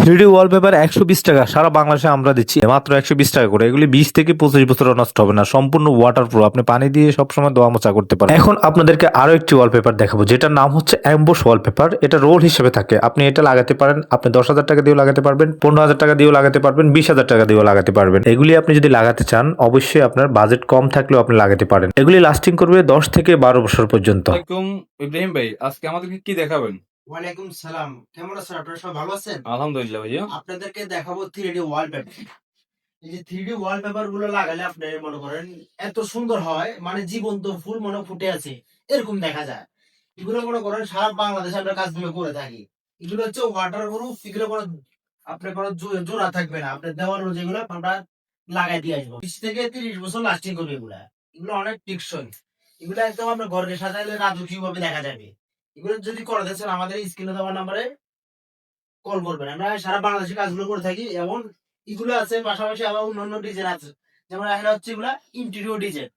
3D wallpaper ১২০ টাকা সারা বাংলাদেশে আমরা দিচ্ছি মাত্র ১২০ টাকা করে। এগুলি ২০ থেকে ২৫ বছরও নষ্ট হবে না। সম্পূর্ণ ওয়াটারপ্রুফ। আপনি পানি দিয়ে সবসময় ধোয়া মোছা করতে পারবেন। এখন আপনাদেরকে আরো একটি ওয়ালপেপার দেখাবো যেটার নাম হচ্ছে অ্যাম্বুশ ওয়ালপেপার। এটা রোল হিসেবে থাকে। আপনি এটা লাগাতে পারেন। আপনি ১০,০০০ টাকা দিয়েও লাগাতে পারবেন, ১৫,০০০ টাকা দিয়েও লাগাতে পারবেন, ২০,০০০ টাকা দিয়েও লাগাতে পারবেন। এগুলি আপনি যদি লাগাতে চান অবশ্যই আপনার বাজেট কম থাকলেও আপনি লাগাতে পারেন। এগুলি লাস্টিং করবে ১০ থেকে ১২ বছর পর্যন্ত। আসসালামাইকুম ইব্রাহিম ভাই, আজকে আমাদেরকে কি দেখাবেন? ওয়ালাইকুম সালাম। কেমন আছেন আপনারা? সবাই ভালো আছেন? আলহামদুলিল্লাহ ভাইয়া। আপনাদেরকে দেখাবো 3D ওয়ালপেপার। এই যে 3D ওয়ালপেপার গুলো লাগালে আপনি মনে করেন এত সুন্দর হয়, মানে জীবন্ত ফুল মনে ফুটে আছে এরকম দেখা যায়। এগুলো মনে করেন সারা বাংলাদেশে আমরা কাজগুলো করে থাকি। এগুলো হচ্ছে ওয়াটার প্রুফ। এগুলো কোনো আপনার কোনো জোড়া থাকবে না। আপনার দেওয়াল যেগুলো আমরা লাগাই দিয়ে আসবো 20 থেকে 30 বছর লাস্টিং করবে এগুলা। এগুলো অনেক টেকসই। এগুলো একদম আপনার ঘরকে সাজাইলে রাজকীয় ভাবে দেখা যাবে। এগুলো যদি করাতে চান আমাদের স্ক্রিনে দেওয়া নাম্বারে কল করবেন। আমরা সারা বাংলাদেশে কাজগুলো করে থাকি। এমন এগুলো আছে, পাশাপাশি আবার অন্যান্য ডিজাইন আছে। যেমন এখানে হচ্ছে এগুলা ইন্টেরিয়র ডিজাইন।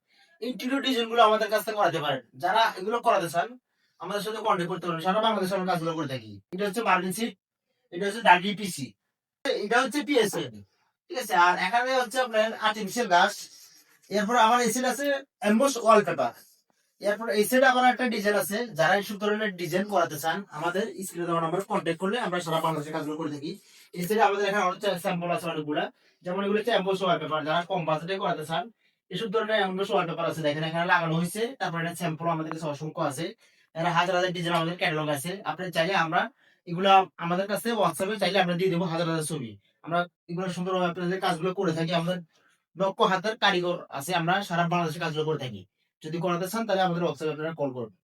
ইন্টেরিয়র ডিজাইন গুলো আমাদের কাছ থেকে করাতে পারেন। যারা এগুলো করাতে চান আমাদের সাথে কন্ট্যাক্ট করতে পারেন। সারা বাংলাদেশে আমরা কাজগুলো করে থাকি। এটা হচ্ছে মার্কিন সিট, এটা হচ্ছে ডাব্লিউপিসি, এটা হচ্ছে পিএসএল। ঠিক আছে। আর এখানে হচ্ছে আপনার আর্টিফিশিয়াল গাছ। এরপর আমার এসিড আছে এমবস ওয়ালপেপার। এরপর এই সাইডে আবার একটা ডিজাইন আছে। যারা এইসব ধরনের ডিজাইন করাতে চান আমাদের স্ক্রিনে দেওয়া নাম্বারে কন্ট্যাক্ট করলে আমরা সারা বাংলাদেশে কাজগুলো করে থাকি। এই সাইডে আমাদের এখানে হচ্ছে স্যাম্পল আছে অনেকগুলা। যেমন এগুলো হচ্ছে এমবস ওয়ালপেপার। যারা কম বাজেটে করাতে চান এসব ধরনের এমবস ওয়ালপেপার আছে। দেখেন এখানে লাগানো হয়েছে। তারপর এটা স্যাম্পল আমাদের কাছে অসংখ্য আছে। এখানে হাজার হাজার ডিজাইন আমাদের ক্যাটালগ আছে। আপনি চাইলে আমরা এগুলা আমাদের কাছে হোয়াটসঅ্যাপে চাইলে আমরা দিয়ে দেবো হাজার হাজার ছবি। আমরা এগুলো সুন্দরভাবে আপনাদের কাজগুলো করে থাকি। আমাদের দক্ষ হাতের কারিগর আছে। আমরা সারা বাংলাদেশে কাজগুলো করে থাকি। যদি করাতে চান তাহলে আমাদের হোয়াটসঅ্যাপে আপনারা কল করবেন।